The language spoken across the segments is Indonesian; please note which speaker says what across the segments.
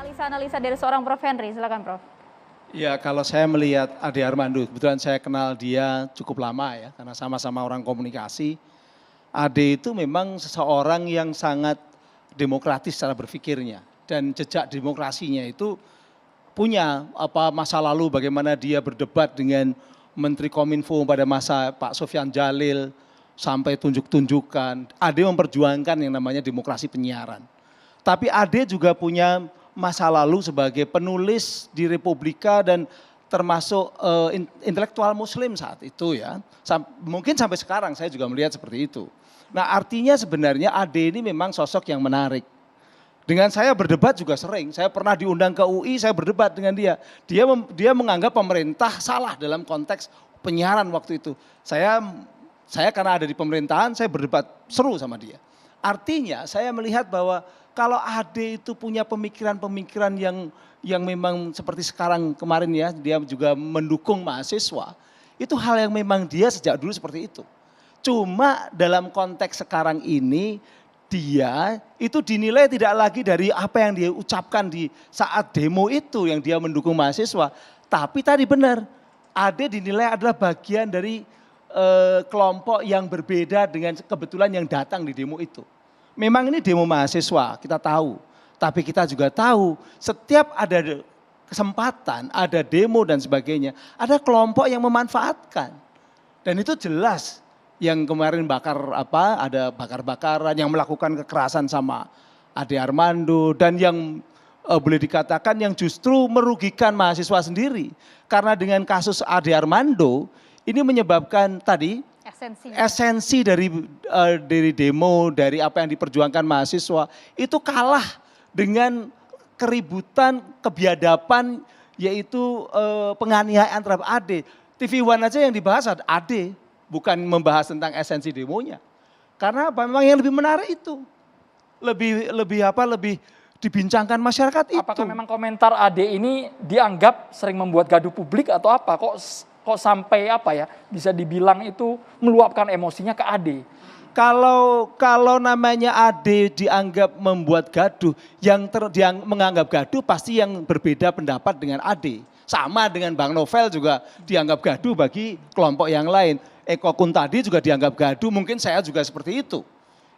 Speaker 1: Analisa-analisa dari seorang Prof. Henry, silakan Prof.
Speaker 2: Ya, kalau saya melihat Ade Armando, kebetulan saya kenal dia cukup lama ya, karena sama-sama orang komunikasi. Ade itu memang seseorang yang sangat demokratis cara berpikirnya, dan jejak demokrasinya itu punya masa lalu bagaimana dia berdebat dengan Menteri Kominfo pada masa Pak Sofyan Jalil sampai tunjuk-tunjukkan. Ade memperjuangkan yang namanya demokrasi penyiaran. Tapi Ade juga punya masa lalu sebagai penulis di Republika dan termasuk intelektual muslim saat itu ya. Mungkin sampai sekarang saya juga melihat seperti itu. Nah artinya sebenarnya Ade ini memang sosok yang menarik. Dengan saya berdebat juga sering, saya pernah diundang ke UI, saya berdebat dengan dia. Dia menganggap pemerintah salah dalam konteks penyiaran waktu itu. Saya karena ada di pemerintahan, saya berdebat seru sama dia. Artinya saya melihat bahwa kalau Ade itu punya pemikiran-pemikiran yang memang seperti sekarang kemarin ya, dia juga mendukung mahasiswa. Itu hal yang memang dia sejak dulu seperti itu. Cuma dalam konteks sekarang ini, dia itu dinilai tidak lagi dari apa yang dia ucapkan di saat demo itu yang dia mendukung mahasiswa. Tapi tadi benar, Ade dinilai adalah bagian dari kelompok yang berbeda dengan kebetulan yang datang di demo itu. Memang ini demo mahasiswa, kita tahu. Tapi kita juga tahu setiap ada kesempatan, ada demo dan sebagainya, ada kelompok yang memanfaatkan. Dan itu jelas yang kemarin ada bakar-bakaran, yang melakukan kekerasan sama Ade Armando, dan yang boleh dikatakan yang justru merugikan mahasiswa sendiri. Karena dengan kasus Ade Armando, ini menyebabkan tadi esensi dari demo, dari apa yang diperjuangkan mahasiswa, itu kalah dengan keributan, kebiadaban, yaitu penganiayaan terhadap Ade. TV One aja yang dibahas Ade, bukan membahas tentang esensi demonya. Karena apa? Memang yang lebih menarik itu. Lebih dibincangkan masyarakat itu.
Speaker 3: Apakah memang komentar Ade ini dianggap sering membuat gaduh publik atau apa? Kok sampai bisa dibilang itu meluapkan emosinya ke Ade?
Speaker 2: Kalau namanya Ade dianggap membuat gaduh, yang menganggap gaduh pasti yang berbeda pendapat dengan Ade. Sama dengan Bang Novel juga dianggap gaduh bagi kelompok yang lain. Eko Kuntadi juga dianggap gaduh, mungkin saya juga seperti itu.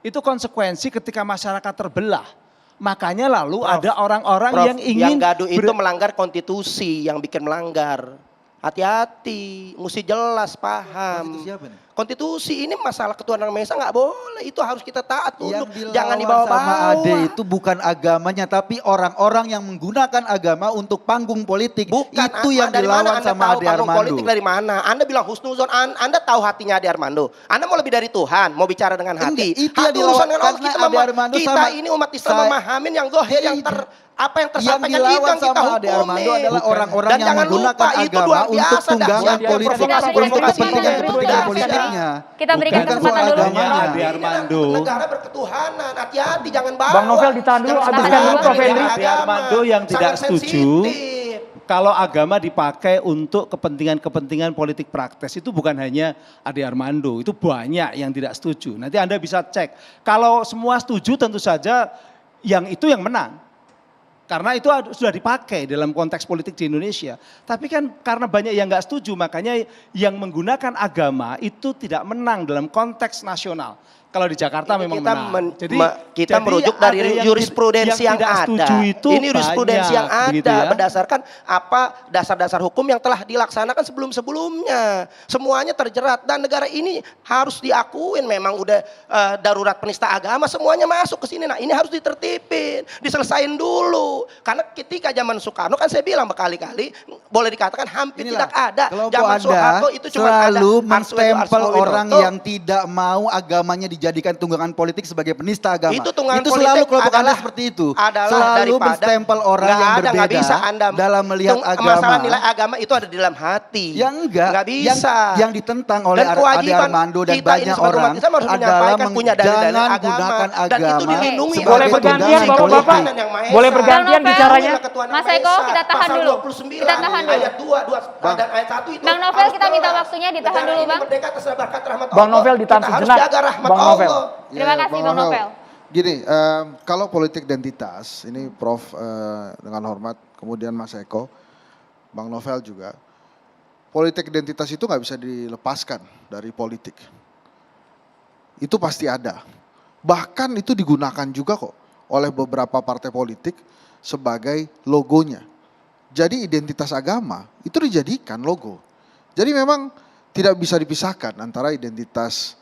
Speaker 2: Itu konsekuensi ketika masyarakat terbelah. Makanya lalu ada orang-orang yang ingin...
Speaker 4: Yang gaduh itu melanggar konstitusi, yang bikin melanggar. Hati-hati, mesti jelas, paham.
Speaker 5: Konstitusi apa nih?
Speaker 4: Konstitusi ini masalah ketuhanan Maha Esa nggak boleh, itu harus kita taat dulu.
Speaker 5: Yang
Speaker 4: Jangan
Speaker 5: dilawan
Speaker 4: dibawa-bawa.
Speaker 5: sama Ade itu bukan agamanya, tapi orang-orang yang menggunakan agama untuk panggung politik.
Speaker 4: Bukan,
Speaker 5: itu yang
Speaker 4: dari mana
Speaker 5: dilawan
Speaker 4: Anda
Speaker 5: sama
Speaker 4: tahu
Speaker 5: Ade
Speaker 4: panggung
Speaker 5: Armando.
Speaker 4: politik dari mana? Anda bilang husnuzon, Anda tahu hatinya Ade Armando. Anda mau lebih dari Tuhan, mau bicara dengan hati.
Speaker 5: Enggak, itu yang
Speaker 4: Hati
Speaker 5: dilawan
Speaker 4: urusan dengan Allah.
Speaker 5: karena Ade Armando
Speaker 4: Kita
Speaker 5: sama
Speaker 4: ini umat Islam memahamin yang zahir, yang apa yang tersampaikan itu
Speaker 5: dilawan
Speaker 4: yang kita
Speaker 5: sama Ade Armando
Speaker 4: hukumin.
Speaker 5: adalah orang-orang
Speaker 4: Dan
Speaker 5: yang
Speaker 4: jangan
Speaker 5: menggunakan
Speaker 4: lupa, itu
Speaker 5: agama
Speaker 4: luar
Speaker 5: untuk
Speaker 4: biasa
Speaker 5: tunggangan
Speaker 4: dahsyatnya
Speaker 5: politik,
Speaker 4: provokasi
Speaker 5: untuk
Speaker 4: demokrasi
Speaker 5: kepentingan
Speaker 4: Indonesia.
Speaker 5: politiknya.
Speaker 1: Kita berikan
Speaker 5: Bukan
Speaker 1: kesempatan
Speaker 5: soal
Speaker 1: dulu.
Speaker 5: agamanya.
Speaker 2: Ade Armando.
Speaker 4: Negara berketuhanan, hati-hati jangan bawa.
Speaker 3: Bang Novel ditahan dulu,
Speaker 4: Jangan
Speaker 3: habiskan dulu,
Speaker 4: bawa
Speaker 3: Prof. Henry.
Speaker 4: agama.
Speaker 2: Ade Armando yang tidak
Speaker 4: Sangat
Speaker 2: setuju.
Speaker 4: sensitif.
Speaker 2: Kalau agama dipakai untuk kepentingan-kepentingan politik praktis itu bukan hanya Ade Armando, itu banyak yang tidak setuju. Nanti Anda bisa cek. Kalau semua setuju tentu saja yang itu yang menang. Karena itu sudah dipakai dalam konteks politik di Indonesia. Tapi kan karena banyak yang nggak setuju, makanya yang menggunakan agama itu tidak menang dalam konteks nasional. Kalau di Jakarta
Speaker 4: Ini
Speaker 2: memang
Speaker 4: kita
Speaker 2: menang.
Speaker 4: kita merujuk
Speaker 2: ada
Speaker 4: dari jurisprudensi yang
Speaker 2: tidak
Speaker 4: ada.
Speaker 2: setuju itu
Speaker 4: Ini jurisprudensi yang
Speaker 2: banyak,
Speaker 4: ada
Speaker 2: begitu ya.
Speaker 4: berdasarkan apa dasar-dasar hukum yang telah dilaksanakan sebelum-sebelumnya. Semuanya terjerat dan negara ini harus diakuin memang udah darurat penista agama, semuanya masuk ke sini. Nah, ini harus ditertibin, diselesain dulu. Karena ketika zaman Soekarno kan saya bilang berkali-kali boleh dikatakan hampir tidak ada.
Speaker 5: Kelompok
Speaker 4: Zaman
Speaker 5: Anda
Speaker 4: Soeharto itu cuma ada
Speaker 5: selalu
Speaker 4: Arswendo,
Speaker 5: menstempel
Speaker 4: Arswendo
Speaker 5: orang
Speaker 4: Widodo.
Speaker 5: yang tidak mau agamanya dijadikan tunggangan politik sebagai penista agama.
Speaker 4: Itu tunggangan
Speaker 5: selalu
Speaker 4: politik
Speaker 5: kelompok Anda
Speaker 4: adalah-
Speaker 5: seperti itu.
Speaker 4: adalah
Speaker 5: Selalu
Speaker 4: daripada-
Speaker 5: menstempel orang
Speaker 4: Nggak
Speaker 5: yang
Speaker 4: ada,
Speaker 5: berbeda
Speaker 4: nggak bisa Anda
Speaker 5: dalam melihat agama.
Speaker 4: Masalah nilai agama itu ada di dalam hati.
Speaker 5: Yang enggak,
Speaker 4: Nggak bisa.
Speaker 5: Yang ditentang oleh
Speaker 4: Dan
Speaker 5: Ade
Speaker 4: kewajiban
Speaker 5: Armando dan
Speaker 4: kita ini
Speaker 5: banyak
Speaker 4: sebagai umat
Speaker 5: orang
Speaker 4: Islam harus
Speaker 5: adalah
Speaker 4: menyampaikan punya dalil-dalil
Speaker 5: jangan
Speaker 4: agama.
Speaker 5: gunakan
Speaker 4: Dan itu
Speaker 5: agama
Speaker 4: dilindungi
Speaker 5: sebagai
Speaker 3: Boleh bergantian
Speaker 5: tunggangan
Speaker 3: Bapak-Bapak?
Speaker 5: politik.
Speaker 3: Boleh bergantian
Speaker 1: Bang Novel.
Speaker 3: bicaranya?
Speaker 1: Mas Eko, kita tahan dulu. Kita tahan dulu.
Speaker 4: Ayat 2 dan ayat 1 itu.
Speaker 1: Bang Novel,
Speaker 4: harus
Speaker 1: kita minta
Speaker 4: jelas.
Speaker 1: waktunya ditahan
Speaker 4: Negara
Speaker 1: dulu,
Speaker 4: ini
Speaker 1: Bang.
Speaker 4: merdeka atas berkat rahmat
Speaker 3: Bang
Speaker 4: Allah.
Speaker 3: Novel ditahan
Speaker 4: Kita harus
Speaker 3: sejenak.
Speaker 4: jaga rahmat
Speaker 3: Bang Novel.
Speaker 4: Allah.
Speaker 1: Terima kasih Bang Novel.
Speaker 6: Gini, kalau politik identitas, ini Prof dengan hormat, kemudian Mas Eko, Bang Novel juga, politik identitas itu nggak bisa dilepaskan dari politik. Itu pasti ada. Bahkan itu digunakan juga kok oleh beberapa partai politik sebagai logonya. Jadi identitas agama itu dijadikan logo. Jadi memang tidak bisa dipisahkan antara identitas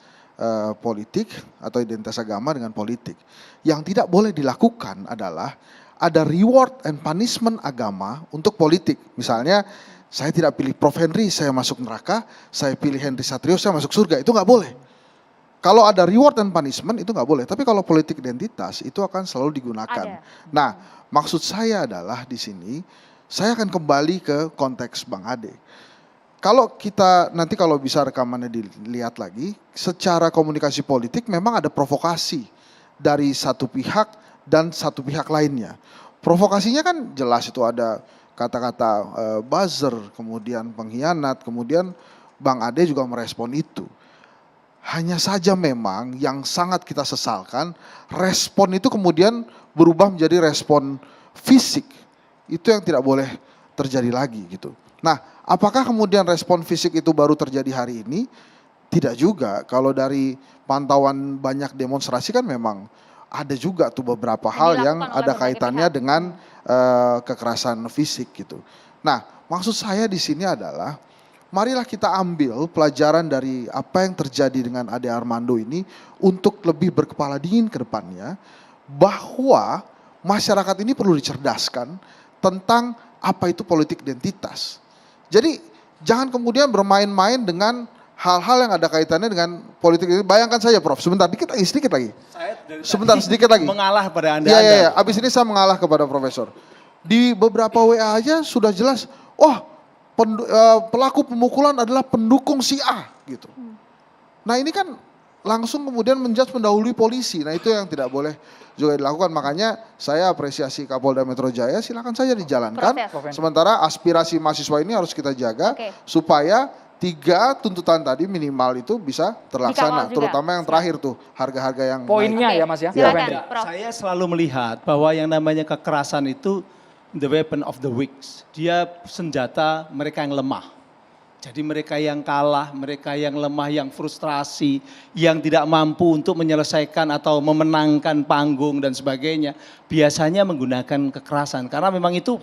Speaker 6: politik atau identitas agama dengan politik. Yang tidak boleh dilakukan adalah ada reward and punishment agama untuk politik. Misalnya saya tidak pilih Prof. Henry, saya masuk neraka, saya pilih Henry Satrio, saya masuk surga. Itu nggak boleh. Kalau ada reward and punishment itu nggak boleh. Tapi kalau politik identitas itu akan selalu digunakan. Nah, maksud saya adalah di sini, saya akan kembali ke konteks Bang Ade. Kalau kita nanti kalau bisa rekamannya dilihat lagi, secara komunikasi politik memang ada provokasi dari satu pihak dan satu pihak lainnya. Provokasinya kan jelas itu ada kata-kata buzzer, kemudian pengkhianat, kemudian Bang Ade juga merespon itu. Hanya saja memang yang sangat kita sesalkan, respon itu kemudian berubah menjadi respon fisik. Itu yang tidak boleh terjadi lagi gitu. Nah, apakah kemudian respon fisik itu baru terjadi hari ini? Tidak juga. Kalau dari pantauan banyak demonstrasi kan memang ada juga tuh beberapa hal yang ada kaitannya dengan kekerasan fisik gitu. Nah, maksud saya di sini adalah marilah kita ambil pelajaran dari apa yang terjadi dengan Ade Armando ini untuk lebih berkepala dingin ke depannya, bahwa masyarakat ini perlu dicerdaskan tentang apa itu politik identitas. Jadi jangan kemudian bermain-main dengan hal-hal yang ada kaitannya dengan politik. Bayangkan saja Prof, sebentar sedikit lagi. Sebentar sedikit lagi.
Speaker 2: Mengalah pada Anda.
Speaker 6: Iya, abis ini saya mengalah kepada Profesor. Di beberapa WA aja sudah jelas, pelaku pemukulan adalah pendukung si A gitu. Nah ini kan langsung kemudian menjudge mendahului polisi. Nah itu yang tidak boleh juga dilakukan. Makanya saya apresiasi Kapolda Metro Jaya, silakan saja dijalankan. Sementara aspirasi mahasiswa ini harus kita jaga supaya 3 tuntutan tadi minimal itu bisa terlaksana. Terutama yang terakhir tuh, harga-harga yang
Speaker 3: poinnya ya Mas ya.
Speaker 1: Silakan, Prof.
Speaker 2: Saya selalu melihat bahwa yang namanya kekerasan itu the weapon of the weak. Dia senjata mereka yang lemah. Jadi mereka yang kalah, mereka yang lemah, yang frustrasi, yang tidak mampu untuk menyelesaikan atau memenangkan panggung dan sebagainya, biasanya menggunakan kekerasan. Karena memang itu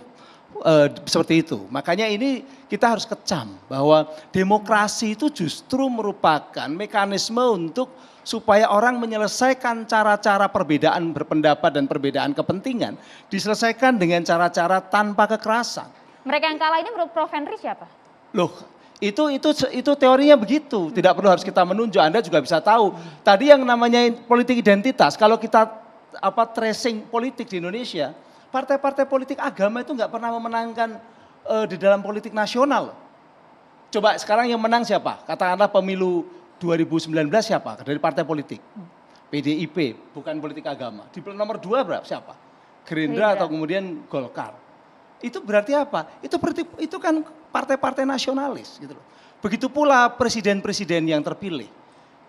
Speaker 2: seperti itu. Makanya ini kita harus kecam bahwa demokrasi itu justru merupakan mekanisme untuk supaya orang menyelesaikan cara-cara perbedaan berpendapat dan perbedaan kepentingan diselesaikan dengan cara-cara tanpa kekerasan.
Speaker 1: Mereka yang kalah ini menurut Prof. Henry siapa?
Speaker 2: Loh, itu teorinya begitu. Tidak perlu harus kita menunjuk, Anda juga bisa tahu. Tadi yang namanya politik identitas, kalau kita tracing politik di Indonesia, partai-partai politik agama itu nggak pernah memenangkan di dalam politik nasional. Coba sekarang yang menang siapa? Katakanlah pemilu 2019 siapa? Dari partai politik. PDIP, bukan politik agama. Di nomor 2 berapa? Siapa? Gerindra atau kemudian Golkar. Itu berarti apa? Itu kan partai-partai nasionalis gitu loh. Begitu pula presiden-presiden yang terpilih.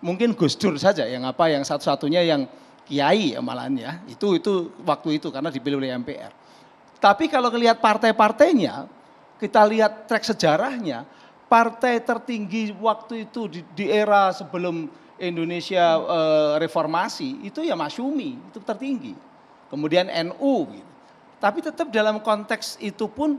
Speaker 2: Mungkin Gus Dur saja yang satu-satunya yang kiai malahan ya. Itu waktu itu karena dipilih oleh MPR. Tapi kalau lihat partai-partainya, kita lihat track sejarahnya, partai tertinggi waktu itu di era sebelum Indonesia reformasi itu ya Masyumi, itu tertinggi. Kemudian NU gitu. Tapi tetap dalam konteks itu pun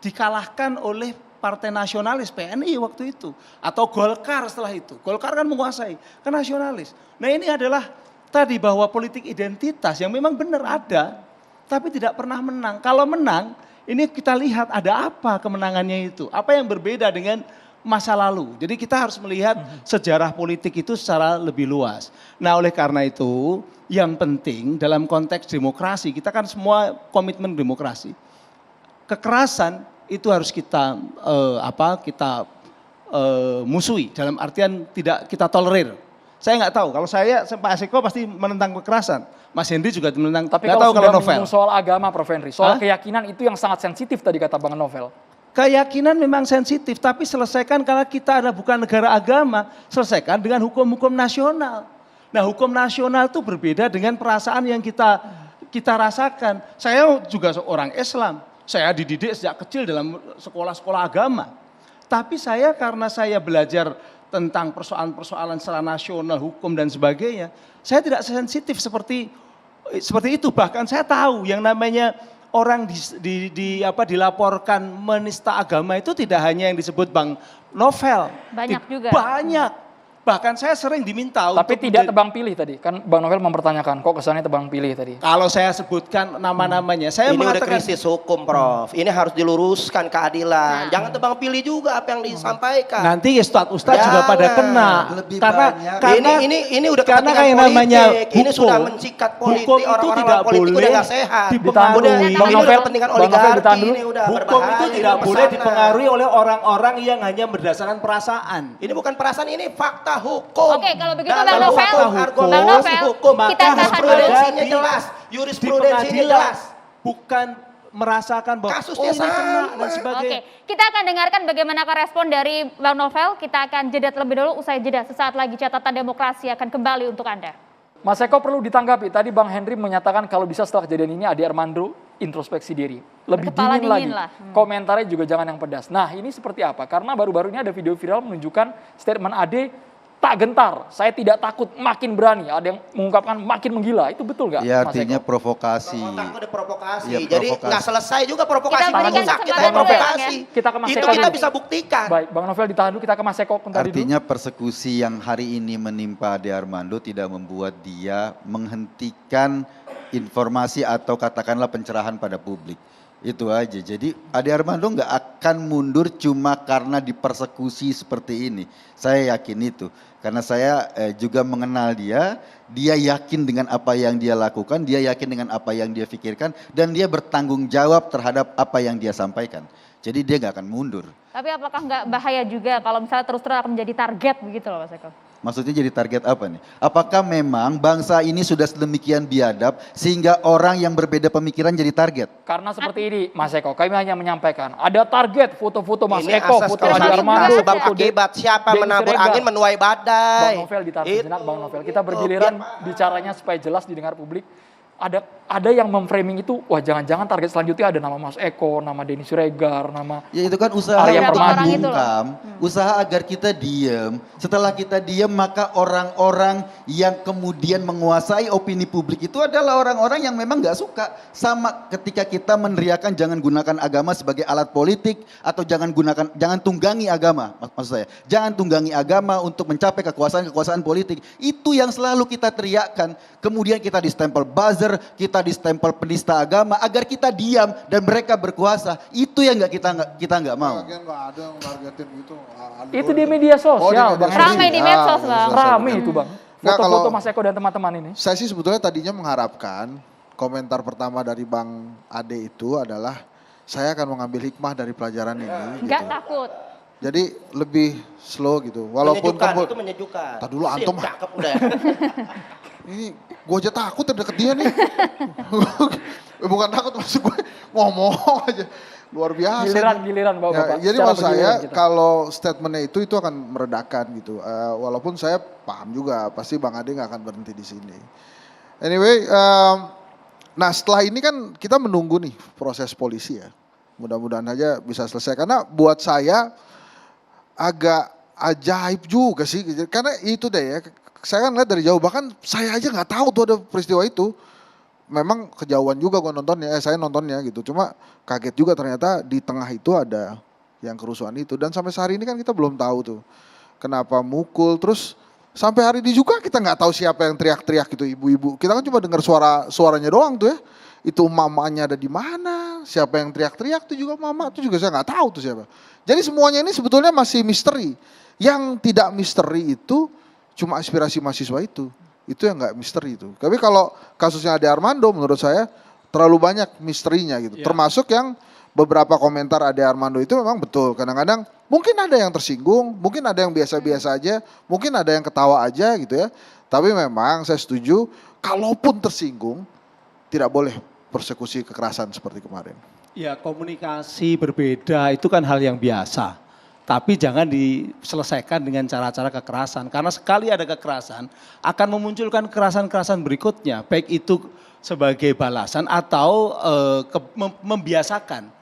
Speaker 2: dikalahkan oleh partai nasionalis PNI waktu itu. Atau Golkar setelah itu. Golkar kan menguasai, kan nasionalis. Nah ini adalah tadi bahwa politik identitas yang memang benar ada, tapi tidak pernah menang. Kalau menang, ini kita lihat ada apa kemenangannya itu. Apa yang berbeda dengan masa lalu. Jadi kita harus melihat sejarah politik itu secara lebih luas. Nah oleh karena itu yang penting dalam konteks demokrasi, kita kan semua komitmen demokrasi. Kekerasan itu harus kita musuhi dalam artian tidak kita tolerir. Saya nggak tahu, kalau saya Pak Aseko pasti menentang kekerasan. Mas Henry juga menentang,
Speaker 3: tapi
Speaker 2: nggak
Speaker 3: kalau
Speaker 2: tahu kalau Novel.
Speaker 3: Soal agama Prof. Henry, soal keyakinan itu yang sangat sensitif tadi kata Bang Novel.
Speaker 2: Keyakinan memang sensitif, tapi selesaikan kalau kita adalah bukan negara agama, selesaikan dengan hukum-hukum nasional. Nah, hukum nasional itu berbeda dengan perasaan yang kita rasakan. Saya juga seorang Islam. Saya dididik sejak kecil dalam sekolah-sekolah agama. Tapi karena saya belajar tentang persoalan-persoalan secara nasional, hukum dan sebagainya, saya tidak sensitif seperti itu. Bahkan saya tahu yang namanya orang dilaporkan menista agama itu tidak hanya yang disebut Bang Novel.
Speaker 1: Banyak juga.
Speaker 2: Banyak. Bahkan saya sering diminta
Speaker 3: Tapi
Speaker 2: untuk
Speaker 3: tidak tebang pilih tadi. Kan Bang Novel mempertanyakan, kok kesannya tebang pilih tadi.
Speaker 2: kalau saya sebutkan nama-namanya, saya
Speaker 4: Ini udah
Speaker 2: mengatakan
Speaker 4: krisis hukum, Prof. Ini harus diluruskan keadilan.
Speaker 1: Nah.
Speaker 4: Jangan tebang pilih juga apa yang disampaikan.
Speaker 2: nanti ustadz-ustadz juga
Speaker 4: Jangan.
Speaker 2: pada kena.
Speaker 5: Lebih
Speaker 2: karena
Speaker 5: banyak.
Speaker 2: karena
Speaker 4: ini udah
Speaker 2: karena
Speaker 4: kepentingan
Speaker 2: kayak
Speaker 4: politik.
Speaker 2: namanya
Speaker 4: Ini
Speaker 2: hukum.
Speaker 4: sudah mencikat politik.
Speaker 2: Hukum itu
Speaker 4: Orang-orang
Speaker 2: tidak
Speaker 4: politik
Speaker 2: boleh
Speaker 4: udah gak sehat.
Speaker 2: dipengaruhi.
Speaker 4: Udah,
Speaker 3: Bang
Speaker 4: ini
Speaker 3: Novel,
Speaker 4: udah kepentingan
Speaker 3: Bang Novel
Speaker 4: oligarki.
Speaker 3: ditahan dulu.
Speaker 4: Ini udah
Speaker 2: Hukum
Speaker 4: berbahaya.
Speaker 2: itu
Speaker 4: ini
Speaker 2: tidak
Speaker 4: udah
Speaker 2: boleh
Speaker 4: pesana.
Speaker 2: dipengaruhi oleh orang-orang yang hanya berdasarkan perasaan.
Speaker 4: Ini bukan perasaan, ini fakta hukum.
Speaker 1: Oke, kalau begitu
Speaker 4: Dan
Speaker 1: Bang
Speaker 4: kalau
Speaker 1: Novel,
Speaker 4: hukum,
Speaker 2: Bang
Speaker 4: argumentasi
Speaker 1: Novel,
Speaker 4: hukum,
Speaker 1: kita
Speaker 4: maka
Speaker 1: tahan dulu.
Speaker 4: jurisprudensinya
Speaker 2: Di-
Speaker 4: jelas.
Speaker 2: Di
Speaker 4: Jurisprudensinya
Speaker 2: pengadilan,
Speaker 4: jelas.
Speaker 2: bukan merasakan bahwa
Speaker 4: Kasusnya
Speaker 2: ini kena
Speaker 4: sama.
Speaker 2: dan sebagainya.
Speaker 1: Oke, kita akan dengarkan bagaimana respon dari Bang Novel. Kita akan jeda terlebih dulu, usai jeda. Sesaat lagi catatan demokrasi akan kembali untuk Anda.
Speaker 3: Mas Eko perlu ditanggapi. Tadi Bang Henry menyatakan kalau bisa setelah kejadian ini Ade Armando introspeksi diri. Lebih
Speaker 1: Berkepala
Speaker 3: dingin lagi.
Speaker 1: dingin lah.
Speaker 3: Komentarnya juga jangan yang pedas. Nah ini seperti apa? Karena baru-baru ini ada video viral menunjukkan statement Ade tak gentar. Saya tidak takut, makin berani. Ada yang mengungkapkan makin menggila. Itu betul nggak
Speaker 5: Ya
Speaker 3: Mas
Speaker 5: artinya
Speaker 3: Eko?
Speaker 5: provokasi.
Speaker 4: Otakku udah provokasi.
Speaker 5: Iya,
Speaker 4: Jadi
Speaker 5: provokasi.
Speaker 4: nggak selesai juga provokasi.
Speaker 1: Kita berikan
Speaker 4: Kita
Speaker 1: kesempatan dulu ya,
Speaker 4: provokasi.
Speaker 1: Bang,
Speaker 3: Kita ke Mas
Speaker 4: Itu
Speaker 3: Eko
Speaker 4: kita
Speaker 3: dulu.
Speaker 4: bisa buktikan.
Speaker 3: Baik, Bang Novel ditahan dulu. Kita ke Mas Eko tadi dulu.
Speaker 5: Artinya persekusi yang hari ini menimpa Ade Armando tidak membuat dia menghentikan informasi atau katakanlah pencerahan pada publik. Itu aja. Jadi Ade Armando nggak akan mundur cuma karena dipersekusi seperti ini. Saya yakin itu. Karena saya juga mengenal dia yakin dengan apa yang dia lakukan, dia yakin dengan apa yang dia pikirkan, dan dia bertanggung jawab terhadap apa yang dia sampaikan. Jadi dia nggak akan mundur.
Speaker 1: Tapi apakah nggak bahaya juga kalau misalnya terus-terang akan menjadi target begitu loh Mas Eko?
Speaker 5: Maksudnya jadi target apa nih? Apakah memang bangsa ini sudah sedemikian biadab sehingga orang yang berbeda pemikiran jadi target?
Speaker 3: Karena seperti ini Mas Eko, kami hanya menyampaikan. Ada target foto-foto Mas
Speaker 4: Ini
Speaker 3: Eko,
Speaker 4: asas
Speaker 3: foto Ade
Speaker 1: kebangsaan
Speaker 3: Armando,
Speaker 1: sebab
Speaker 3: foto
Speaker 4: akibat siapa
Speaker 3: Denny
Speaker 4: menabur
Speaker 3: Siregar.
Speaker 4: angin menuai badai.
Speaker 3: Bang Novel ditahan
Speaker 4: Itu.
Speaker 3: sejenak, Bang Novel. Kita bergiliran bicaranya supaya jelas didengar publik. Ada yang memframing itu, wah jangan-jangan target selanjutnya ada nama Mas Eko, nama Denny Siregar, nama...
Speaker 5: Ya itu kan usaha
Speaker 3: Arya
Speaker 5: untuk
Speaker 3: Permadi.
Speaker 5: membungkam, usaha agar kita diam. Setelah kita diam maka orang-orang yang kemudian menguasai opini publik itu adalah orang-orang yang memang nggak suka. Sama ketika kita meneriakan jangan gunakan agama sebagai alat politik atau jangan tunggangi agama, maksud saya. Jangan tunggangi agama untuk mencapai kekuasaan politik. Itu yang selalu kita teriakkan. Kemudian kita distempel buzzer, kita distempel penista agama agar kita diam dan mereka berkuasa. Itu yang kita nggak mau.
Speaker 6: Lagian nggak ada yang targetin gitu.
Speaker 3: Itu di media sosial, Bang.
Speaker 1: Ramai di medsos, Bang.
Speaker 3: Rame itu Bang.
Speaker 6: Nggak,
Speaker 3: Foto-foto
Speaker 6: kalau-
Speaker 3: Mas Eko dan teman-teman ini.
Speaker 6: Saya sih sebetulnya tadinya mengharapkan komentar pertama dari Bang Ade itu adalah saya akan mengambil hikmah dari pelajaran ini.
Speaker 1: Nggak
Speaker 6: gitu.
Speaker 1: takut.
Speaker 6: Jadi lebih slow gitu. Walaupun
Speaker 4: Menyejukkan, itu menyejukkan.
Speaker 6: Tar dulu, antum.
Speaker 4: Cakep udah.
Speaker 6: ini gue aja takut terdekat dia nih. Bukan takut, maksud gue ngomong aja. Luar biasa.
Speaker 3: Giliran Bapak-Bapak.
Speaker 6: Ya, jadi
Speaker 3: Secara
Speaker 6: maksud saya
Speaker 3: bergiliran kita.
Speaker 6: kalau statementnya itu akan meredakan gitu. Walaupun saya paham juga pasti Bang Ade nggak akan berhenti di sini. Anyway, nah setelah ini kan kita menunggu nih proses polisi ya. Mudah-mudahan aja bisa selesai. Karena buat saya agak ajaib juga sih. Karena itu deh ya. Saya kan lihat dari jauh. Bahkan saya aja nggak tahu tuh ada peristiwa itu. Memang kejauhan juga gue nontonnya, saya nontonnya gitu. Cuma kaget juga ternyata di tengah itu ada yang kerusuhan itu. Dan sampai sehari ini kan kita belum tahu tuh kenapa mukul. Terus sampai hari ini juga kita nggak tahu siapa yang teriak-teriak gitu, ibu-ibu. Kita kan cuma dengar suaranya doang tuh ya. Itu mamanya ada di mana, siapa yang teriak-teriak tuh juga mama, itu juga saya nggak tahu tuh siapa. Jadi semuanya ini sebetulnya masih misteri. Yang tidak misteri itu cuma aspirasi mahasiswa itu. Itu yang nggak misteri itu. Tapi kalau kasusnya Ade Armando menurut saya terlalu banyak misterinya gitu.
Speaker 2: Ya.
Speaker 6: Termasuk yang beberapa komentar Ade Armando itu memang betul. Kadang-kadang mungkin ada yang tersinggung, mungkin ada yang biasa-biasa aja, mungkin ada yang ketawa aja gitu ya. Tapi memang saya setuju kalaupun tersinggung tidak boleh persekusi kekerasan seperti kemarin.
Speaker 2: Ya komunikasi berbeda itu kan hal yang biasa. Tapi jangan diselesaikan dengan cara-cara kekerasan. Karena sekali ada kekerasan akan memunculkan kekerasan-kekerasan berikutnya. Baik itu sebagai balasan atau membiasakan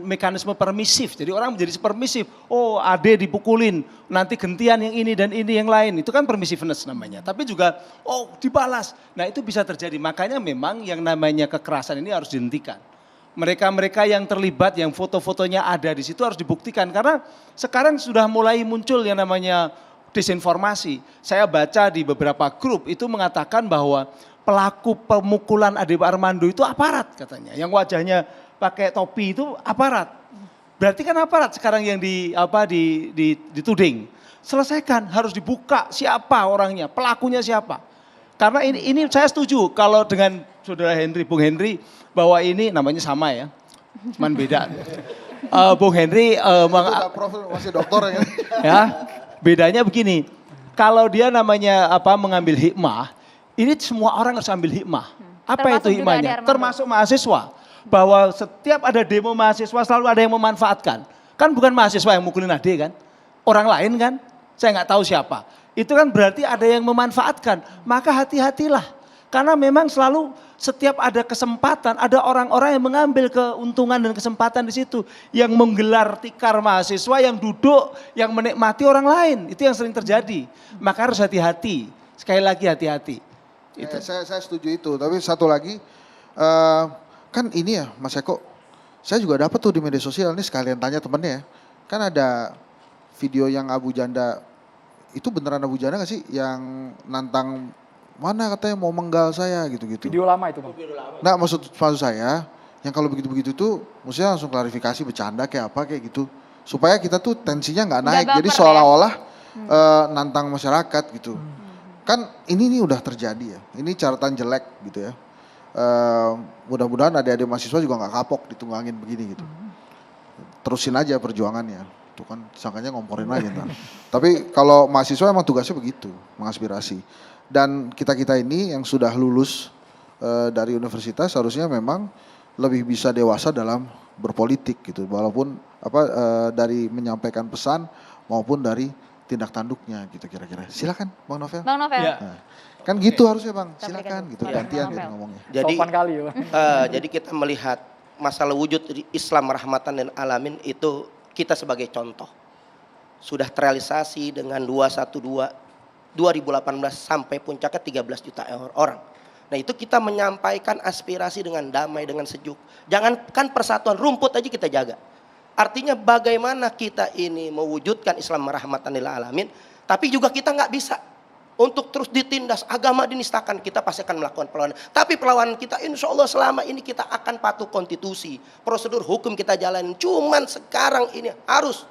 Speaker 2: mekanisme permisif. Jadi orang menjadi permisif. Oh, ade dipukulin, nanti gentian yang ini dan ini yang lain. Itu kan permissiveness namanya. Tapi juga oh dibalas. Nah itu bisa terjadi. Makanya memang yang namanya kekerasan ini harus dihentikan. Mereka-mereka yang terlibat, yang foto-fotonya ada di situ harus dibuktikan. Karena sekarang sudah mulai muncul yang namanya disinformasi. Saya baca di beberapa grup itu mengatakan bahwa pelaku pemukulan Ade Armando itu aparat katanya. Yang wajahnya pakai topi itu aparat. Berarti kan aparat sekarang yang dituding. Selesaikan, harus dibuka siapa orangnya, pelakunya siapa. Karena ini saya setuju kalau dengan Saudara Henry, Bung Henry, bahwa ini namanya sama ya, cuman beda. Bung Henry,
Speaker 6: Prof masih doktor
Speaker 2: ya, bedanya begini, kalau dia namanya mengambil hikmah, ini semua orang harus ambil hikmah. Apa
Speaker 1: Termasuk
Speaker 2: itu hikmahnya? Termasuk mahasiswa. Bahwa setiap ada demo mahasiswa selalu ada yang memanfaatkan. Kan bukan mahasiswa yang mukulin Ade kan, orang lain kan, saya nggak tahu siapa. Itu kan berarti ada yang memanfaatkan, maka hati-hatilah. Karena memang selalu setiap ada kesempatan, ada orang-orang yang mengambil keuntungan dan kesempatan di situ. Yang menggelar tikar mahasiswa, yang duduk, yang menikmati orang lain. Itu yang sering terjadi. Maka harus hati-hati. Sekali lagi hati-hati.
Speaker 6: Itu. Saya setuju itu, tapi satu lagi, kan ini ya Mas Eko, saya juga dapat tuh di media sosial, ini sekalian tanya temennya ya. Kan ada video yang Abu Janda, itu beneran Abu Janda gak sih? Yang nantang, mana katanya mau menggal saya gitu-gitu.
Speaker 3: Video lama itu Bang.
Speaker 6: Nah maksud saya, yang kalau begitu-begitu tuh, maksudnya langsung klarifikasi, bercanda kayak apa kayak gitu. Supaya kita tuh tensinya gak naik, jadi seolah-olah nantang masyarakat gitu. Kan ini nih udah terjadi ya, ini catatan jelek gitu ya. Mudah-mudahan adik-adik mahasiswa juga gak kapok ditunggangin begini gitu. Terusin aja perjuangannya. Tuh kan sangkanya ngomporin aja ntar. Tapi kalau mahasiswa emang tugasnya begitu, mengaspirasi. Dan kita-kita ini yang sudah lulus dari universitas harusnya memang lebih bisa dewasa dalam berpolitik gitu. Walaupun dari menyampaikan pesan maupun dari tindak tanduknya gitu kira-kira. Silakan Bang Novel.
Speaker 1: Bang Novel.
Speaker 2: Ya.
Speaker 6: Nah, kan gitu harusnya Bang,
Speaker 1: Kita
Speaker 6: silakan
Speaker 1: berikan
Speaker 6: gitu,
Speaker 1: dulu.
Speaker 6: gantian
Speaker 1: Bang
Speaker 6: gitu
Speaker 1: Novel.
Speaker 6: ngomongnya.
Speaker 4: Jadi
Speaker 3: Sopan kali ya.
Speaker 4: jadi kita melihat masalah wujud Islam rahmatan lil alamin itu kita sebagai contoh. Sudah terrealisasi dengan 2018 sampai puncaknya 13 juta orang. Nah itu kita menyampaikan aspirasi dengan damai, dengan sejuk. Jangankan persatuan, rumput aja kita jaga. Artinya bagaimana kita ini mewujudkan Islam rahmatan lil alamin, tapi juga kita nggak bisa untuk terus ditindas, agama dinistakan, kita pasti akan melakukan perlawanan. Tapi perlawanan kita insya Allah selama ini kita akan patuh konstitusi, prosedur hukum kita jalanin. Cuman sekarang ini harus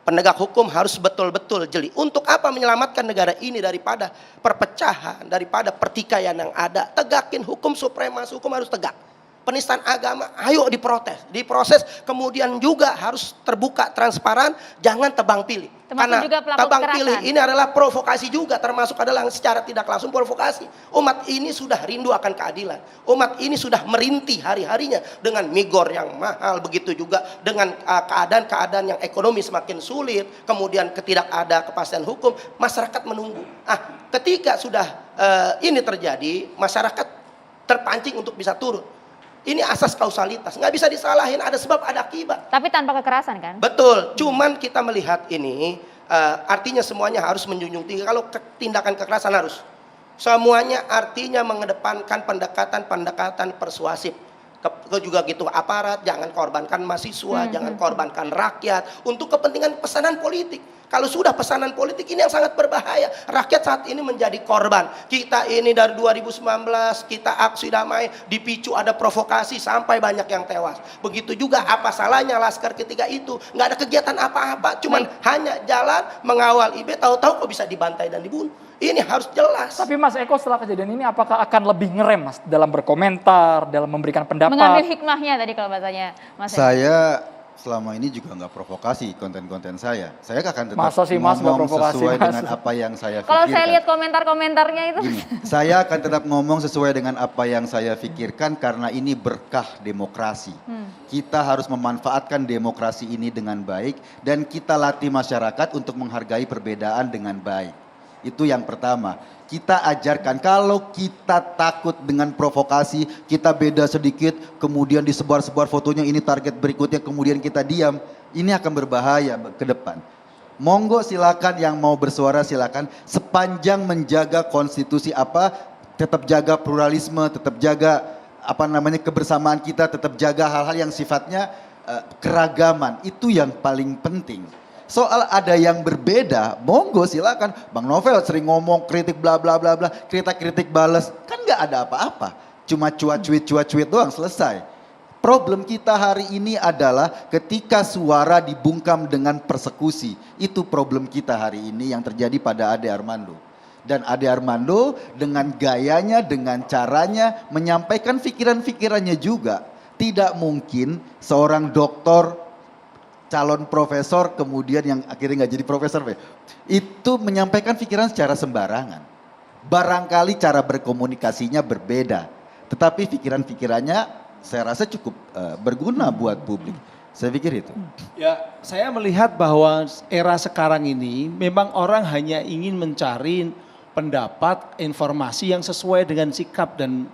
Speaker 4: penegak hukum harus betul-betul jeli. Untuk apa? Menyelamatkan negara ini daripada perpecahan, daripada pertikaian yang ada. Tegakin hukum, supremasi hukum harus tegak. Penistaan agama, ayo diprotes, diproses, kemudian juga harus terbuka, transparan, jangan tebang pilih.
Speaker 1: Termasuk
Speaker 4: Karena
Speaker 1: juga pelaku
Speaker 4: tebang
Speaker 1: kekerasan.
Speaker 4: pilih ini adalah provokasi juga, termasuk adalah secara tidak langsung provokasi. Umat ini sudah rindu akan keadilan. Umat ini sudah merintih hari-harinya dengan migor yang mahal, begitu juga dengan keadaan-keadaan yang ekonomi semakin sulit, kemudian ada kepastian hukum, masyarakat menunggu. Ketika sudah ini terjadi, masyarakat terpancing untuk bisa turun. Ini asas kausalitas, nggak bisa disalahin, ada sebab ada akibat.
Speaker 1: Tapi tanpa kekerasan kan?
Speaker 4: Betul, cuman kita melihat ini artinya semuanya harus menjunjung tinggi. Kalau tindakan kekerasan harus semuanya artinya mengedepankan pendekatan persuasif. Juga gitu aparat, jangan korbankan mahasiswa, jangan korbankan rakyat untuk kepentingan pesanan politik. Kalau sudah pesanan politik ini yang sangat berbahaya. Rakyat saat ini menjadi korban. Kita ini dari 2019 kita aksi damai, dipicu ada provokasi sampai banyak yang tewas. Begitu juga apa salahnya Laskar ketika itu nggak ada kegiatan apa-apa, cuman hanya jalan mengawal IB, tahu-tahu kok bisa dibantai dan dibunuh. Ini harus jelas.
Speaker 3: Tapi Mas Eko setelah kejadian ini apakah akan lebih ngerem Mas dalam berkomentar, dalam memberikan pendapat?
Speaker 1: Mengambil hikmahnya tadi kalau bahasanya Mas Eko.
Speaker 5: Saya selama ini juga nggak provokasi konten-konten saya. Saya akan tetap
Speaker 3: Masa sih, Mas, nggak
Speaker 5: ngomong
Speaker 3: provokasi,
Speaker 5: sesuai
Speaker 3: Mas?
Speaker 5: dengan apa yang saya
Speaker 1: Kalau
Speaker 5: pikirkan.
Speaker 1: saya lihat komentar-komentarnya itu.
Speaker 5: Gini, saya akan tetap ngomong sesuai dengan apa yang saya pikirkan karena ini berkah demokrasi. Kita harus memanfaatkan demokrasi ini dengan baik dan kita latih masyarakat untuk menghargai perbedaan dengan baik. Itu yang pertama. Kita ajarkan kalau kita takut dengan provokasi, kita beda sedikit, kemudian disebar-sebar fotonya ini target berikutnya, kemudian kita diam, ini akan berbahaya ke depan. Monggo silakan yang mau bersuara silakan, sepanjang menjaga konstitusi tetap jaga pluralisme, tetap jaga kebersamaan kita, tetap jaga hal-hal yang sifatnya keragaman, itu yang paling penting. Soal ada yang berbeda, monggo silakan. Bang Novel sering ngomong kritik bla bla bla bla, kritik balas, kan nggak ada apa-apa. Cuma cuit doang selesai. Problem kita hari ini adalah ketika suara dibungkam dengan persekusi. Itu problem kita hari ini yang terjadi pada Ade Armando. Dan Ade Armando dengan gayanya, dengan caranya menyampaikan pikiran-pikirannya juga. Tidak mungkin seorang doktor calon profesor kemudian yang akhirnya nggak jadi profesor, itu menyampaikan pikiran secara sembarangan. Barangkali cara berkomunikasinya berbeda, tetapi pikiran-pikirannya saya rasa cukup berguna buat publik. Saya pikir itu.
Speaker 2: Ya, saya melihat bahwa era sekarang ini memang orang hanya ingin mencari pendapat, informasi yang sesuai dengan sikap dan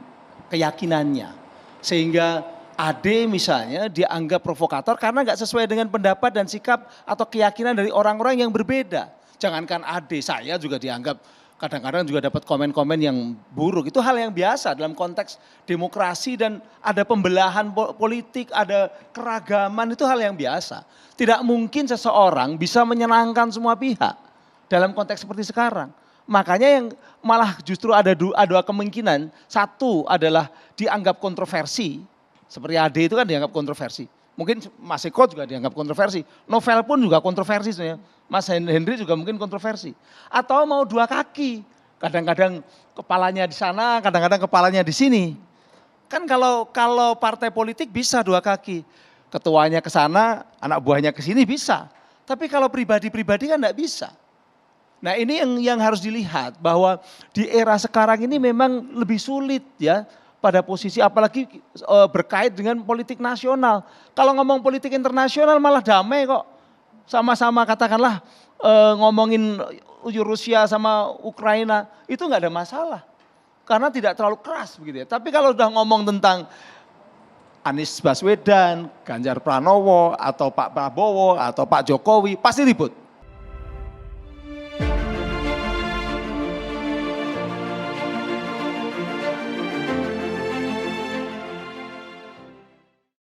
Speaker 2: keyakinannya. Sehingga Ade misalnya dianggap provokator karena nggak sesuai dengan pendapat dan sikap atau keyakinan dari orang-orang yang berbeda. Jangankan Ade, saya juga dianggap kadang-kadang juga dapat komen-komen yang buruk. Itu hal yang biasa dalam konteks demokrasi dan ada pembelahan politik, ada keragaman, itu hal yang biasa. Tidak mungkin seseorang bisa menyenangkan semua pihak dalam konteks seperti sekarang. Makanya yang malah justru ada dua kemungkinan. Satu adalah dianggap kontroversi. Seperti Ade itu kan dianggap kontroversi. Mungkin Mas Eko juga dianggap kontroversi. Novel pun juga kontroversi sebenarnya. Mas Henry juga mungkin kontroversi. Atau mau dua kaki. Kadang-kadang kepalanya di sana, kadang-kadang kepalanya di sini. Kan kalau partai politik bisa dua kaki. Ketuanya ke sana, anak buahnya ke sini bisa. Tapi kalau pribadi-pribadi kan enggak bisa. Nah ini yang harus dilihat bahwa di era sekarang ini memang lebih sulit ya. Pada posisi apalagi berkait dengan politik nasional. Kalau ngomong politik internasional malah damai kok. Sama-sama katakanlah ngomongin Rusia sama Ukraina itu nggak ada masalah. Karena tidak terlalu keras begitu ya. Tapi kalau udah ngomong tentang Anies Baswedan, Ganjar Pranowo, atau Pak Prabowo, atau Pak Jokowi pasti ribut.